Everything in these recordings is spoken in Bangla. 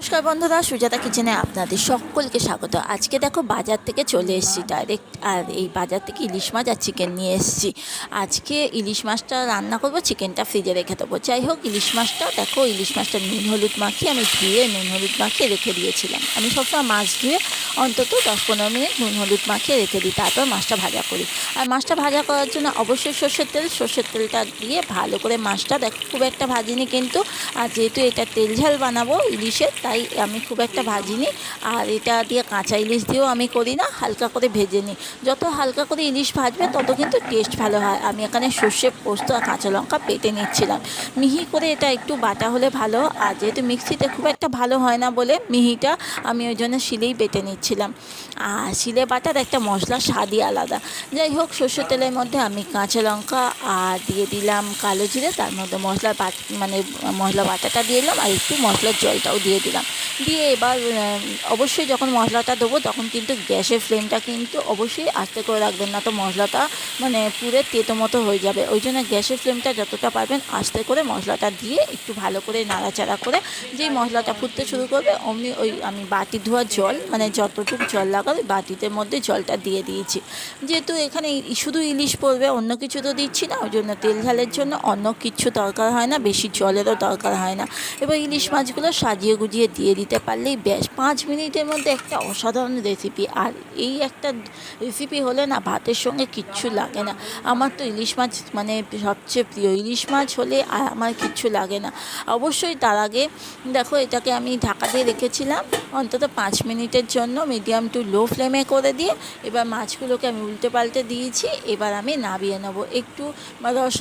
নমস্কার বন্ধুরা, সুজাতা কিচেনে আপনাদের সকলকে স্বাগত। আজকে দেখো বাজার থেকে চলে এসেছি ডাইরেক্ট, আর এই বাজার থেকে ইলিশ মাছ আর চিকেন নিয়ে এসেছি। আজকে ইলিশ মাছটা রান্না করব, চিকেনটা ফ্রিজে রেখে দেবো। যাই হোক, ইলিশ মাছটা দেখো, ইলিশ মাছটা নুন হলুদ মাখিয়ে আমি ধুয়ে নুন হলুদ মাখিয়ে রেখে দিয়েছিলাম। আমি সবসময় মাছ ধুয়ে অন্তত 10-15 মিনিট নুন হলুদ মাখিয়ে রেখে দিই, তারপর মাছটা ভাজা করি। আর মাছটা ভাজা করার জন্য অবশ্যই সর্ষের তেলটা দিয়ে ভালো করে মাছটা দেখো, খুব একটা ভাজিনি কিন্তু। আর যেহেতু এটা তেল ঝাল বানাবো ইলিশের, তাই আমি খুব একটা ভাজিনি। আর এটা দিয়ে কাঁচা ইলিশ দিয়েও আমি করি না, হালকা করে ভেজে নিই। যত হালকা করে ইলিশ ভাজবে তত কিন্তু টেস্ট ভালো হয়। আমি এখানে সর্ষে, পোস্ত আর কাঁচা লঙ্কা বেটে নিচ্ছিলাম। মিহি করে এটা একটু বাটা হলে ভালো, আর যেহেতু মিক্সিতে খুব একটা ভালো হয় না বলে মিহিটা আমি ওই জন্য শিলেই বেটে নিচ্ছিলাম। আর শিলে বাটার একটা মশলা স্বাদই আলাদা। যাই হোক, সর্ষের তেলের মধ্যে আমি কাঁচা লঙ্কা আর দিয়ে দিলাম কালো জিরে, তার মধ্যে মশলা বাটাটা দিয়ে দিলাম, আর একটু মশলার জলটাও দিয়ে দিলাম। দিয়ে এবার অবশ্যই যখন মশলাটা দেবো তখন কিন্তু গ্যাসের ফ্লেমটা কিন্তু অবশ্যই আস্তে করে রাখবেন, না তো মশলাটা পুরো তেতো মতো হয়ে যাবে। ওই জন্য গ্যাসের ফ্লেমটা যতটা পারবেন আস্তে করে মশলাটা দিয়ে একটু ভালো করে নাড়াচাড়া করে, যেই মশলাটা ফুটতে শুরু করবে অমনি ওই আমি বাটি ধোয়া জল, যতটুকু জল লাগাবে বাটিতে মধ্যে জলটা দিয়ে দিয়েছি। যেহেতু এখানে শুধু ইলিশ পড়বে, অন্য কিছু তো দিচ্ছি না, ওই জন্য তেল ঝালের জন্য অন্য কিছু দরকার হয় না, বেশি জলেরও দরকার হয় না। এবার ইলিশ মাছগুলো সাজিয়ে গুজিয়ে দিয়ে দিতে পারলেই ব্যাস, 5 মিনিটের মধ্যে একটা অসাধারণ রেসিপি। আর এই একটা রেসিপি হলে না ভাতের সঙ্গে কিচ্ছু লাগে না। আমার তো ইলিশ মাছ সবচেয়ে প্রিয়। ইলিশ মাছ হলে আর আমার কিচ্ছু লাগে না। অবশ্যই তার আগে দেখো, এটাকে আমি ঢাকা দিয়ে রেখেছিলাম অন্তত 5 মিনিটের জন্য, মিডিয়াম টু লো ফ্লেমে করে দিয়ে। এবার মাছগুলোকে আমি উল্টে পাল্টে দিয়েছি। এবার আমি নামিয়ে নেবো। একটু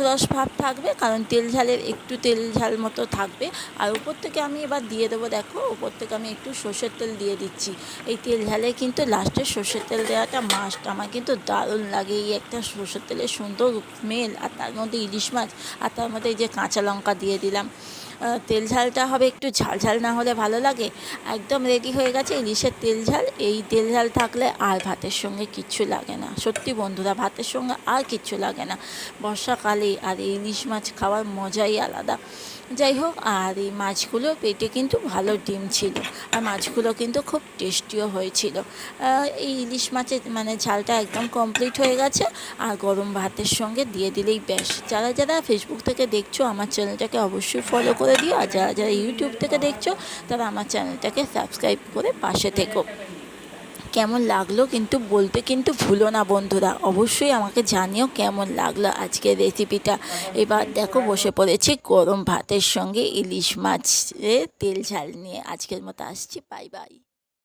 রস ভাব থাকবে, কারণ তেল ঝাল মতো থাকবে। আর উপর থেকে আমি এবার দিয়ে দেবো, দেখো উপর থেকে আমি একটু সর্ষের তেল দিয়ে দিচ্ছি। এই তেল ঝালে কিন্তু লাস্টে সর্ষের তেল দেওয়াটা মাস্ট। আমার কিন্তু দারুণ লাগে এই একটা সর্ষের তেলের সুন্দর স্মেল, আর তার মধ্যে ইলিশ মাছ, আর তার মধ্যে এই যে কাঁচা লঙ্কা দিয়ে দিলাম। তেল ঝালটা হবে একটু ঝাল না হলে ভালো লাগে। একদম রেডি হয়ে গেছে ইলিশের তেল ঝাল। এই তেল ঝাল থাকলে আর ভাতের সঙ্গে কিচ্ছু লাগে না। সত্যি বন্ধুরা, ভাতের সঙ্গে আর কিচ্ছু লাগে না বর্ষাকালে। আর এই ইলিশ মাছ খাওয়ার মজাই আলাদা। যাই হোক, আর এই মাছগুলো পেটে কিন্তু ভালো ডিম ছিল, আর মাছগুলো কিন্তু খুব টেস্টিও হয়েছিল। এই ইলিশ মাছের ঝালটা একদম কমপ্লিট হয়ে গেছে, আর গরম ভাতের সঙ্গে দিয়ে দিলেই ব্যাস। যারা ফেসবুক থেকে দেখছো আমার চ্যানেলটাকে অবশ্যই ফলো করে দিও, আর যারা ইউটিউব থেকে দেখছো তারা আমার চ্যানেলটাকে সাবস্ক্রাইব করে পাশে থেকো। কেমন লাগলো কিন্তু বলতে কিন্তু ভুলো না বন্ধুরা, অবশ্যই আমাকে জানিও কেমন লাগলো আজকের রেসিপিটা। এবার দেখো, বসে পড়েছি গরম ভাতের সঙ্গে ইলিশ মাছের তেল ঝাল নিয়ে। আজকের মতো আসছি, বাই বাই।